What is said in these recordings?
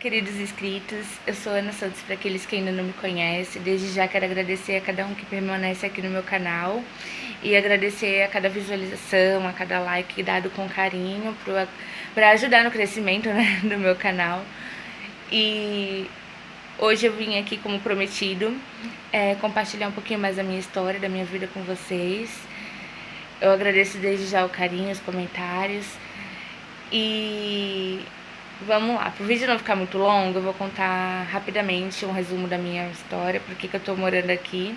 queridos inscritos, eu sou Ana Santos, para aqueles que ainda não me conhecem. Desde já quero agradecer a cada um que permanece aqui no meu canal e agradecer a cada visualização, a cada like dado com carinho para ajudar no crescimento, né, do meu canal. E hoje eu vim aqui, como prometido, compartilhar um pouquinho mais da minha história, da minha vida com vocês. Eu agradeço desde já o carinho, os comentários. E vamos lá, pro vídeo não ficar muito longo, eu vou contar rapidamente um resumo da minha história, porque que eu tô morando aqui.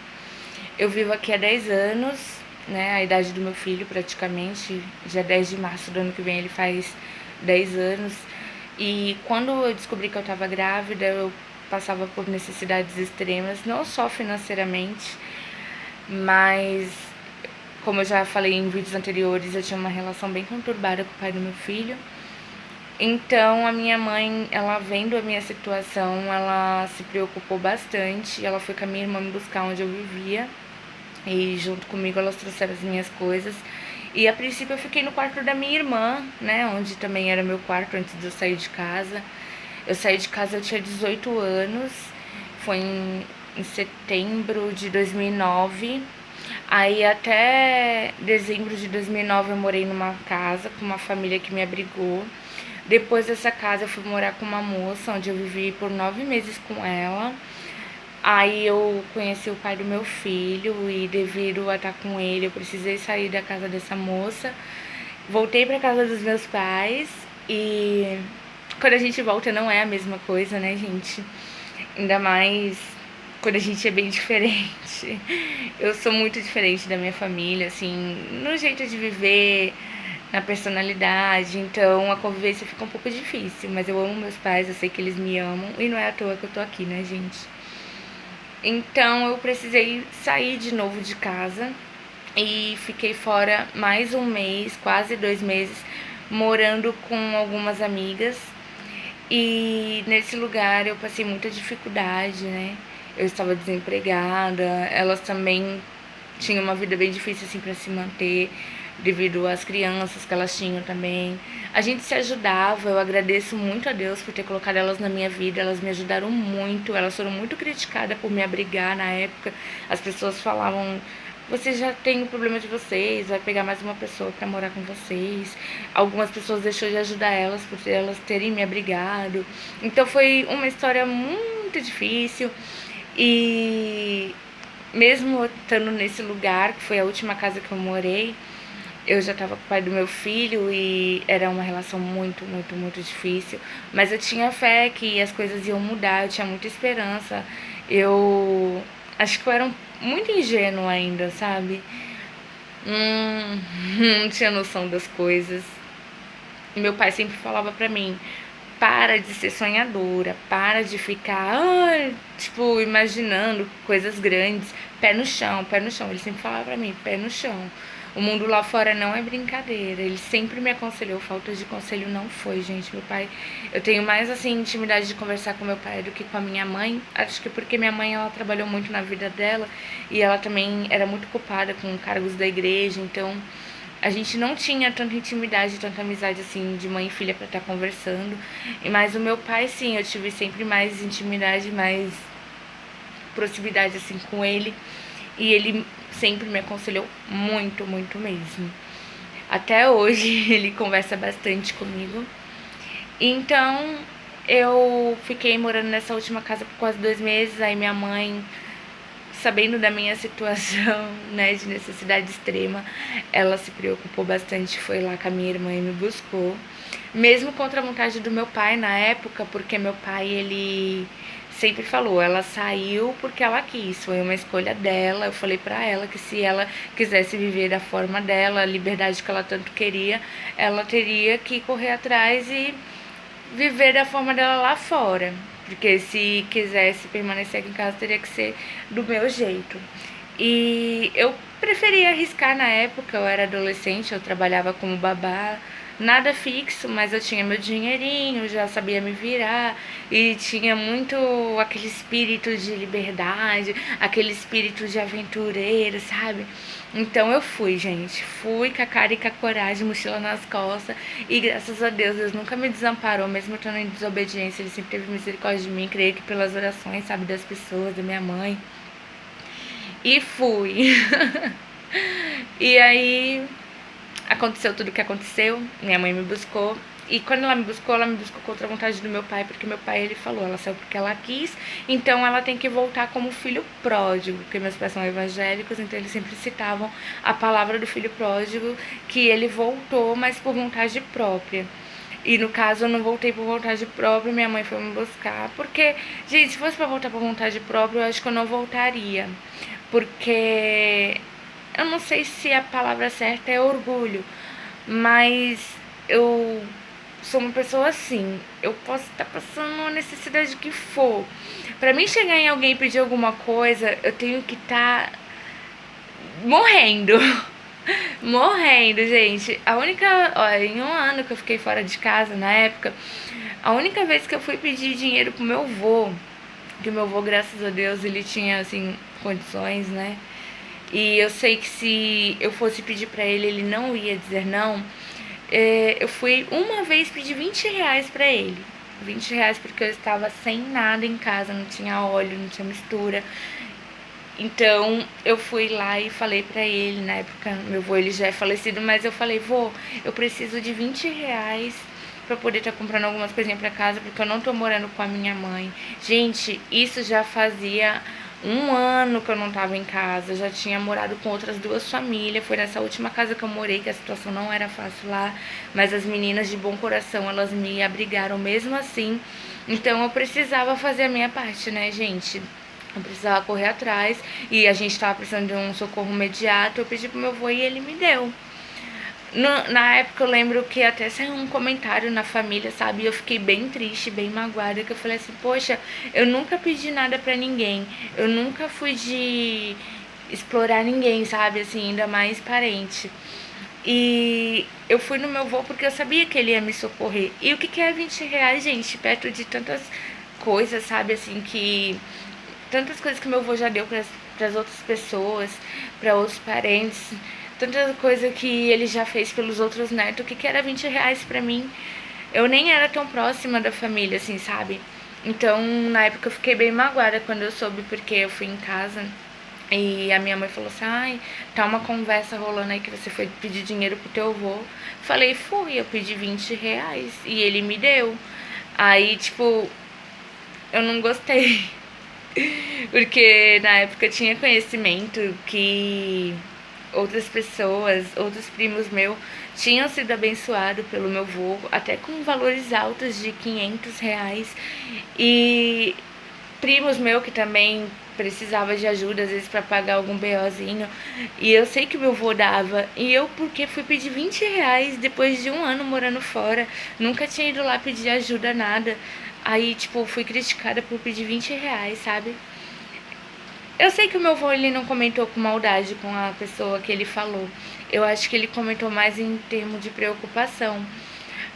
Eu vivo aqui há 10 anos, né, a idade do meu filho praticamente, dia 10 de março do ano que vem ele faz 10 anos. E quando eu descobri que eu tava grávida, eu passava por necessidades extremas, não só financeiramente, mas como eu já falei em vídeos anteriores, eu tinha uma relação bem conturbada com o pai do meu filho. Então, a minha mãe, ela vendo a minha situação, ela se preocupou bastante. Ela foi com a minha irmã me buscar onde eu vivia. E junto comigo elas trouxeram as minhas coisas. E a princípio eu fiquei no quarto da minha irmã, né? Onde também era meu quarto antes de eu sair de casa. Eu saí de casa, eu tinha 18 anos. Foi em setembro de 2009. Aí até dezembro de 2009 eu morei numa casa com uma família que me abrigou. Depois dessa casa eu fui morar com uma moça, onde eu vivi por 9 meses com ela. Aí eu conheci o pai do meu filho e devido a estar com ele, eu precisei sair da casa dessa moça. Voltei pra casa dos meus pais e quando a gente volta não é a mesma coisa, né, gente? Ainda mais quando a gente é bem diferente. Eu sou muito diferente da minha família, assim, no jeito de viver, na personalidade, então a convivência fica um pouco difícil, mas eu amo meus pais, eu sei que eles me amam e não é à toa que eu tô aqui, né, gente? Então eu precisei sair de novo de casa e fiquei fora mais um mês, quase 2 meses, morando com algumas amigas. E nesse lugar eu passei muita dificuldade, né? Eu estava desempregada, elas também tinham uma vida bem difícil assim para se manter, devido às crianças que elas tinham também. A gente se ajudava, eu agradeço muito a Deus por ter colocado elas na minha vida, elas me ajudaram muito, elas foram muito criticadas por me abrigar na época. As pessoas falavam: você já tem o problema de vocês, vai pegar mais uma pessoa pra morar com vocês. Algumas pessoas deixou de ajudar elas por elas terem me abrigado. Então foi uma história muito difícil. E mesmo estando nesse lugar, que foi a última casa que eu morei, eu já estava com o pai do meu filho e era uma relação muito, muito, muito difícil. Mas eu tinha fé que as coisas iam mudar, eu tinha muita esperança. Eu acho que eu era muito ingênua ainda, sabe? Não tinha noção das coisas. E meu pai sempre falava pra mim: para de ser sonhadora, para de ficar, tipo, imaginando coisas grandes, pé no chão, pé no chão. Ele sempre falava pra mim: pé no chão. O mundo lá fora não é brincadeira. Ele sempre me aconselhou, falta de conselho não foi, gente. Meu pai, eu tenho mais assim intimidade de conversar com meu pai do que com a minha mãe. Acho que porque minha mãe ela trabalhou muito na vida dela e ela também era muito ocupada com cargos da igreja, então a gente não tinha tanta intimidade, tanta amizade assim de mãe e filha pra estar conversando. Mas o meu pai sim, eu tive sempre mais intimidade, mais proximidade assim com ele. E ele sempre me aconselhou muito, muito mesmo. Até hoje ele conversa bastante comigo. Então eu fiquei morando nessa última casa por quase 2 meses. Aí minha mãe, sabendo da minha situação, né, de necessidade extrema, ela se preocupou bastante, foi lá com a minha irmã e me buscou. Mesmo contra a vontade do meu pai na época, porque meu pai, ele sempre falou, ela saiu porque ela quis, foi uma escolha dela. Eu falei pra ela que se ela quisesse viver da forma dela, a liberdade que ela tanto queria, ela teria que correr atrás e viver da forma dela lá fora. Porque se quisesse permanecer aqui em casa, teria que ser do meu jeito. E eu preferia arriscar na época, eu era adolescente, eu trabalhava como babá, nada fixo, mas eu tinha meu dinheirinho, já sabia me virar e tinha muito aquele espírito de liberdade, aquele espírito de aventureiro, sabe? Então eu fui, gente, fui com a cara e com a coragem, mochila nas costas e graças a Deus nunca me desamparou, mesmo eu estando em desobediência, ele sempre teve misericórdia de mim, creio que pelas orações, sabe, das pessoas, da minha mãe. E fui. E aí aconteceu tudo o que aconteceu, minha mãe me buscou. E quando ela me buscou contra a vontade do meu pai, porque meu pai, ele falou, ela saiu porque ela quis, então ela tem que voltar como filho pródigo, porque meus pais são evangélicos, então eles sempre citavam a palavra do filho pródigo, que ele voltou, mas por vontade própria. E no caso eu não voltei por vontade própria, minha mãe foi me buscar, porque, gente, se fosse pra voltar por vontade própria, eu acho que eu não voltaria, porque eu não sei se a palavra certa é orgulho, mas eu sou uma pessoa assim. Eu posso estar passando uma necessidade que for. Pra mim chegar em alguém e pedir alguma coisa, eu tenho que estar morrendo. Morrendo, gente. A única. Olha, em um ano que eu fiquei fora de casa na época, a única vez que eu fui pedir dinheiro pro meu avô, que meu avô, graças a Deus, ele tinha, assim, condições, né? E eu sei que se eu fosse pedir pra ele, ele não ia dizer não. Eu fui uma vez pedir R$ 20 pra ele. R$ 20 porque eu estava sem nada em casa, não tinha óleo, não tinha mistura. Então eu fui lá e falei pra ele, na época meu avô ele já é falecido, mas eu falei, vô, eu preciso de R$ 20 pra poder estar comprando algumas coisinhas pra casa, porque eu não tô morando com a minha mãe. Gente, isso já fazia um ano que eu não tava em casa, eu já tinha morado com outras duas famílias. Foi nessa última casa que eu morei, que a situação não era fácil lá, mas as meninas de bom coração, elas me abrigaram mesmo assim. Então eu precisava fazer a minha parte, né, gente? Eu precisava correr atrás e a gente tava precisando de um socorro imediato. Eu pedi pro meu avô e ele me deu. Na época eu lembro que até saiu um comentário na família, sabe? E eu fiquei bem triste, bem magoada, que eu falei assim, poxa, eu nunca pedi nada pra ninguém. Eu nunca fui de explorar ninguém, sabe? Assim, ainda mais parente. E eu fui no meu avô porque eu sabia que ele ia me socorrer. E o que é R$ 20, gente? Perto de tantas coisas, sabe? Assim, que tantas coisas que meu avô já deu para as outras pessoas, para outros parentes, tanta coisa que ele já fez pelos outros netos, que era R$ 20 para mim. Eu nem era tão próxima da família, assim, sabe? Então, na época eu fiquei bem magoada quando eu soube, porque eu fui em casa e a minha mãe falou assim, ai, tá uma conversa rolando aí que você foi pedir dinheiro pro teu avô. Falei, fui, eu pedi R$ 20 e ele me deu. Aí, tipo, eu não gostei. Porque na época eu tinha conhecimento que outras pessoas, outros primos meus, tinham sido abençoados pelo meu avô, até com valores altos de R$ 500. E primos meus que também precisava de ajuda, às vezes, para pagar algum BOzinho. E eu sei que o meu avô dava. E eu, porque fui pedir R$ 20 depois de um ano morando fora, nunca tinha ido lá pedir ajuda, nada. Aí, tipo, fui criticada por pedir R$ 20, sabe? Eu sei que o meu avô, ele não comentou com maldade com a pessoa que ele falou. Eu acho que ele comentou mais em termos de preocupação.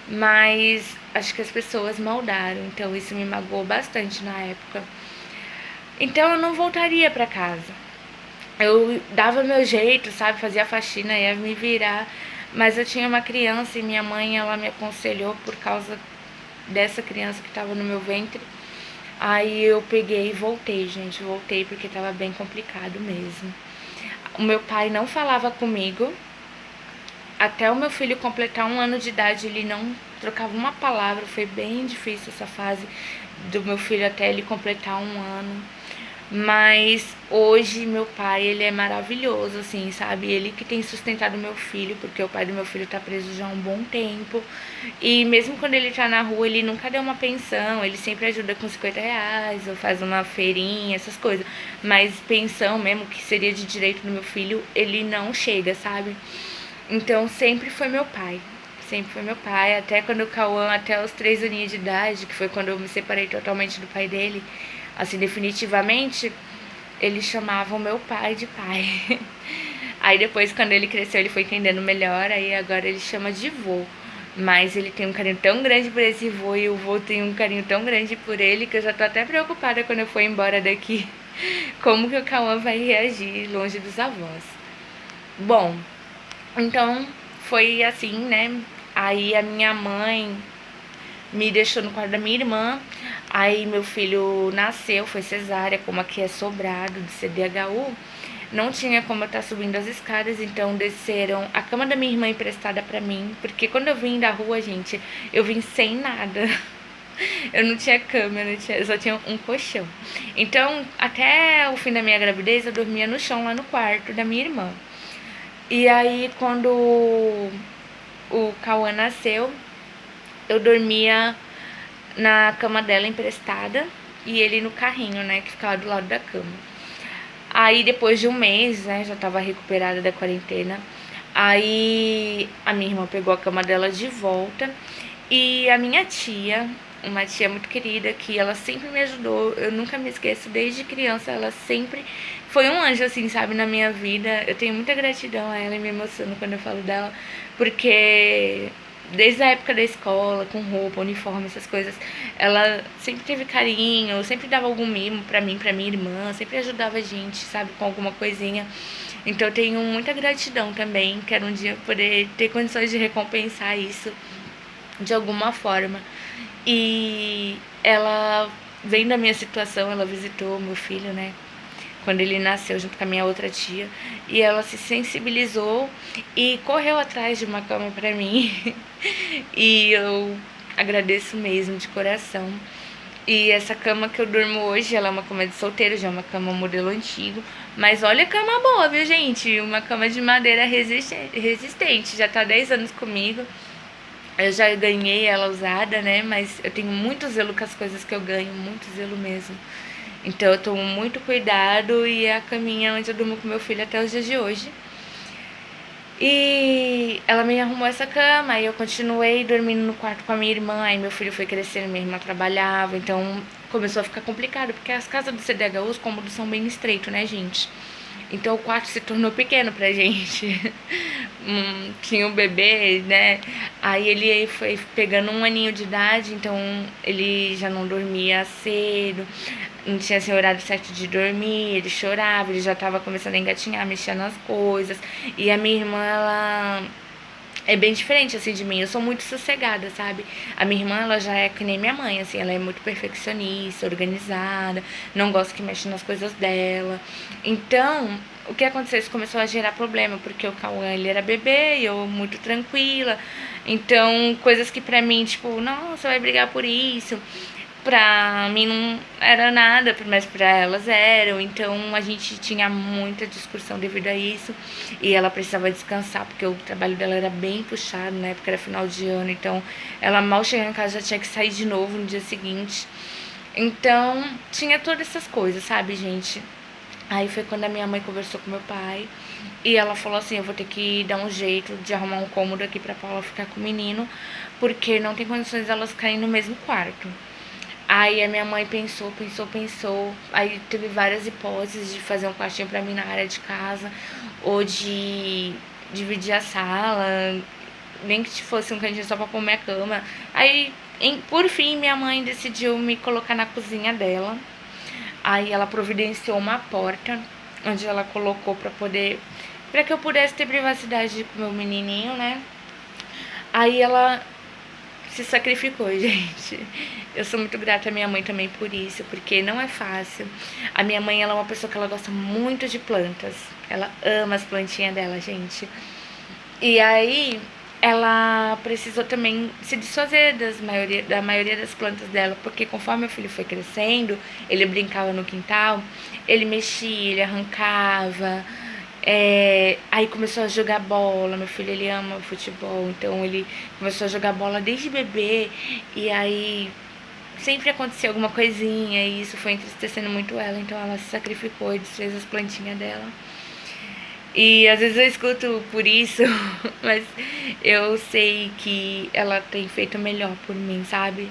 Mas acho que as pessoas maldaram, então isso me magoou bastante na época. Então eu não voltaria pra casa. Eu dava meu jeito, sabe? Fazia faxina, ia me virar. Mas eu tinha uma criança e minha mãe, ela me aconselhou por causa dessa criança que tava no meu ventre. Aí eu peguei e voltei, gente. Voltei porque tava bem complicado mesmo. O meu pai não falava comigo. Até o meu filho completar um ano de idade, ele não trocava uma palavra. Foi bem difícil essa fase do meu filho até ele completar um ano. Mas hoje meu pai, ele é maravilhoso, assim, sabe? Ele que tem sustentado meu filho, porque o pai do meu filho tá preso já há um bom tempo. E mesmo quando ele tá na rua, ele nunca deu uma pensão, ele sempre ajuda com R$ 50, ou faz uma feirinha, essas coisas. Mas pensão mesmo, que seria de direito do meu filho, ele não chega, sabe? Então sempre foi meu pai. Sempre foi meu pai, até quando o Cauã, até os 3 aninhos de idade, que foi quando eu me separei totalmente do pai dele, assim, definitivamente, ele chamava o meu pai de pai. Aí depois, quando ele cresceu, ele foi entendendo melhor, aí agora ele chama de vô. Mas ele tem um carinho tão grande por esse vô e o vô tem um carinho tão grande por ele que eu já tô até preocupada quando eu for embora daqui. Como que o Cauã vai reagir longe dos avós. Bom, então foi assim, né? Aí a minha mãe me deixou no quarto da minha irmã. Aí meu filho nasceu, foi cesárea, como aqui é sobrado de CDHU. Não tinha como eu estar subindo as escadas, então desceram a cama da minha irmã emprestada pra mim, porque quando eu vim da rua, gente, eu vim sem nada. Eu não tinha cama, eu só tinha um colchão. Então, até o fim da minha gravidez, eu dormia no chão lá no quarto da minha irmã. E aí, quando o Cauã nasceu, eu dormia na cama dela emprestada e ele no carrinho, né, que ficava do lado da cama. Aí depois de um mês, né, já tava recuperada da quarentena, aí a minha irmã pegou a cama dela de volta e a minha tia, uma tia muito querida, que ela sempre me ajudou, eu nunca me esqueço, desde criança ela sempre foi um anjo, assim, sabe, na minha vida. Eu tenho muita gratidão a ela e me emociono quando eu falo dela, porque desde a época da escola, com roupa, uniforme, essas coisas, ela sempre teve carinho, sempre dava algum mimo pra mim, pra minha irmã, sempre ajudava a gente, sabe, com alguma coisinha. Então eu tenho muita gratidão também, quero um dia poder ter condições de recompensar isso de alguma forma. E ela, vendo a minha situação, ela visitou meu filho, né? Quando ele nasceu, junto com a minha outra tia. E ela se sensibilizou e correu atrás de uma cama pra mim. E eu agradeço mesmo, de coração. E essa cama que eu durmo hoje, ela é uma cama de solteiro, já é uma cama modelo antigo. Mas olha a cama boa, viu, gente? Uma cama de madeira resistente. Já tá há 10 anos comigo. Eu já ganhei ela usada, né? Mas eu tenho muito zelo com as coisas que eu ganho, muito zelo mesmo. Então eu tomo muito cuidado e é a caminha onde eu durmo com meu filho até os dias de hoje. E ela me arrumou essa cama, aí eu continuei dormindo no quarto com a minha irmã, aí meu filho foi crescendo, minha irmã trabalhava, então começou a ficar complicado, porque as casas do CDHU, os cômodos são bem estreitos, né, gente? Então o quarto se tornou pequeno pra gente. Tinha um bebê, né? Aí ele foi pegando 1 aninho de idade, então ele já não dormia cedo, não tinha assim, horário certo de dormir, ele chorava, ele já tava começando a engatinhar, mexendo nas coisas. E a minha irmã, ela é bem diferente, assim, de mim. Eu sou muito sossegada, sabe? A minha irmã, ela já é que nem minha mãe, assim. Ela é muito perfeccionista, organizada, não gosta que mexa nas coisas dela. Então, o que aconteceu? Isso começou a gerar problema, porque o Cauã, ele era bebê e eu muito tranquila. Então, coisas que pra mim, tipo, nossa, vai brigar por isso, pra mim não era nada, mas pra elas eram. Então a gente tinha muita discussão devido a isso. E ela precisava descansar, porque o trabalho dela era bem puxado, na época era final de ano. Então ela mal chegava em casa já tinha que sair de novo no dia seguinte. Então tinha todas essas coisas, sabe, gente? Aí foi quando a minha mãe conversou com meu pai. E ela falou assim: eu vou ter que dar um jeito de arrumar um cômodo aqui pra Paula ficar com o menino, porque não tem condições delas ficarem no mesmo quarto. Aí a minha mãe pensou. Aí teve várias hipóteses de fazer um quartinho pra mim na área de casa, ou de dividir a sala, nem que fosse um cantinho só pra pôr minha cama. Aí, por fim, minha mãe decidiu me colocar na cozinha dela. Aí ela providenciou uma porta, onde ela colocou pra que eu pudesse ter privacidade com o meu menininho, né? Aí ela se sacrificou, gente. Eu sou muito grata à minha mãe também por isso, porque não é fácil. A minha mãe, ela é uma pessoa que ela gosta muito de plantas. Ela ama as plantinhas dela, gente. E aí, ela precisou também se desfazer da maioria das plantas dela, porque conforme meu filho foi crescendo, ele brincava no quintal, ele mexia, ele arrancava, aí começou a jogar bola. Meu filho, ele ama futebol, então ele começou a jogar bola desde bebê. E aí sempre acontecia alguma coisinha, e isso foi entristecendo muito ela. Então ela se sacrificou e desfez as plantinhas dela. E às vezes eu escuto por isso, mas eu sei que ela tem feito melhor por mim, sabe?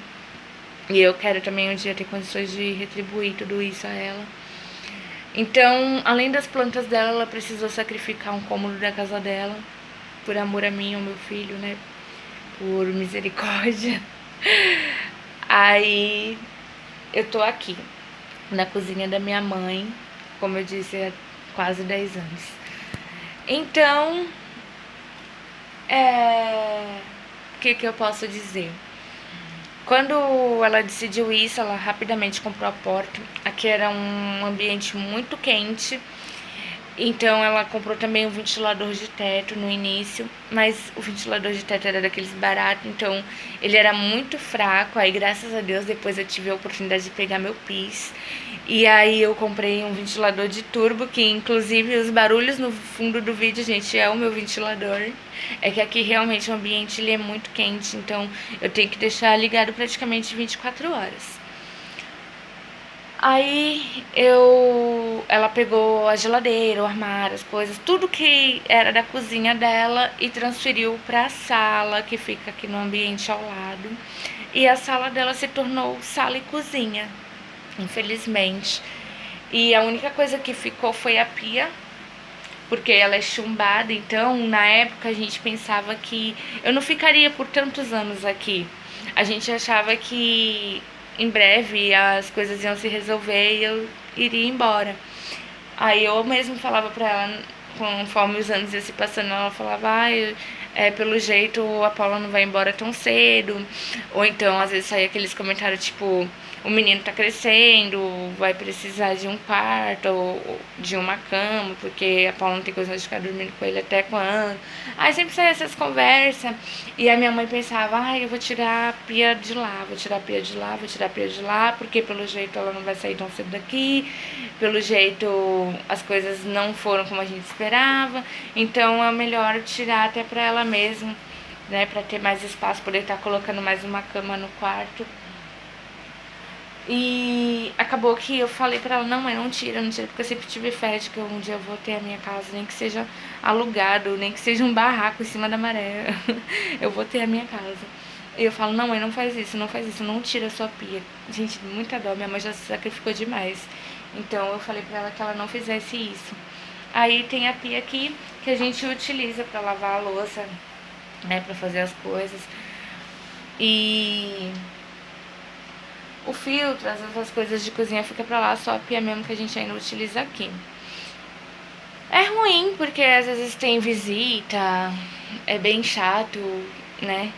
E eu quero também um dia ter condições de retribuir tudo isso a ela. Então, além das plantas dela, ela precisou sacrificar um cômodo da casa dela, por amor a mim e ao meu filho, né? por misericórdia. Aí eu tô aqui, na cozinha da minha mãe, como eu disse, há quase 10 anos. Então, o que eu posso dizer? Quando ela decidiu isso, ela rapidamente comprou a porta. Aqui era um ambiente muito quente, então ela comprou também um ventilador de teto no início, mas o ventilador de teto era daqueles baratos, então ele era muito fraco. Aí graças a Deus depois eu tive a oportunidade de pegar meu PIS. E aí eu comprei um ventilador de turbo, que inclusive os barulhos no fundo do vídeo, gente, é o meu ventilador. É que aqui realmente o ambiente ele é muito quente, então eu tenho que deixar ligado praticamente 24 horas. Aí ela pegou a geladeira, o armário, as coisas, tudo que era da cozinha dela e transferiu para a sala, que fica aqui no ambiente ao lado. E a sala dela se tornou sala e cozinha, infelizmente. E a única coisa que ficou foi a pia, porque ela é chumbada, então na época a gente pensava que eu não ficaria por tantos anos aqui. A gente achava que em breve as coisas iam se resolver e eu iria embora. Aí eu mesmo falava pra ela, conforme os anos iam se passando, ela falava, pelo jeito a Paula não vai embora tão cedo. Ou então, às vezes saía aqueles comentários tipo, o menino tá crescendo, vai precisar de um quarto ou de uma cama, porque a Paula não tem condição de ficar dormindo com ele até quando. Aí sempre saía essas conversas. E a minha mãe pensava, eu vou tirar a pia de lá, vou tirar a pia de lá, vou tirar a pia de lá, porque pelo jeito ela não vai sair tão cedo daqui, pelo jeito as coisas não foram como a gente esperava, então é melhor tirar até pra ela mesma, né, pra ter mais espaço, poder estar colocando mais uma cama no quarto. E acabou que eu falei pra ela, não, mãe, não tira, porque eu sempre tive fé de que um dia eu vou ter a minha casa, nem que seja alugado, nem que seja um barraco em cima da maré, eu vou ter a minha casa. E eu falo, não, mãe, não faz isso, não tira a sua pia. Gente, muita dó, minha mãe já se sacrificou demais. Então eu falei pra ela que ela não fizesse isso. Aí tem a pia aqui que a gente utiliza pra lavar a louça, né, pra fazer as coisas. E o filtro, as outras coisas de cozinha fica pra lá, só a pia mesmo que a gente ainda utiliza aqui. É ruim, porque às vezes tem visita, é bem chato, né?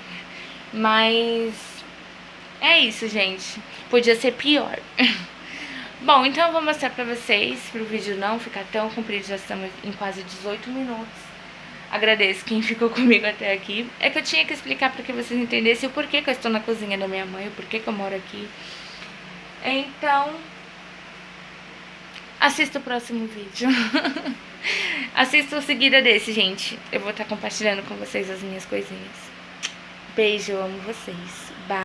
Mas é isso, gente. Podia ser pior. Bom, então eu vou mostrar pra vocês, pro vídeo não ficar tão comprido, já estamos em quase 18 minutos. Agradeço quem ficou comigo até aqui. É que eu tinha que explicar para que vocês entendessem o porquê que eu estou na cozinha da minha mãe, o porquê que eu moro aqui. Então, assista o próximo vídeo. Assista o seguida desse, gente. Eu vou estar compartilhando com vocês as minhas coisinhas. Beijo, eu amo vocês.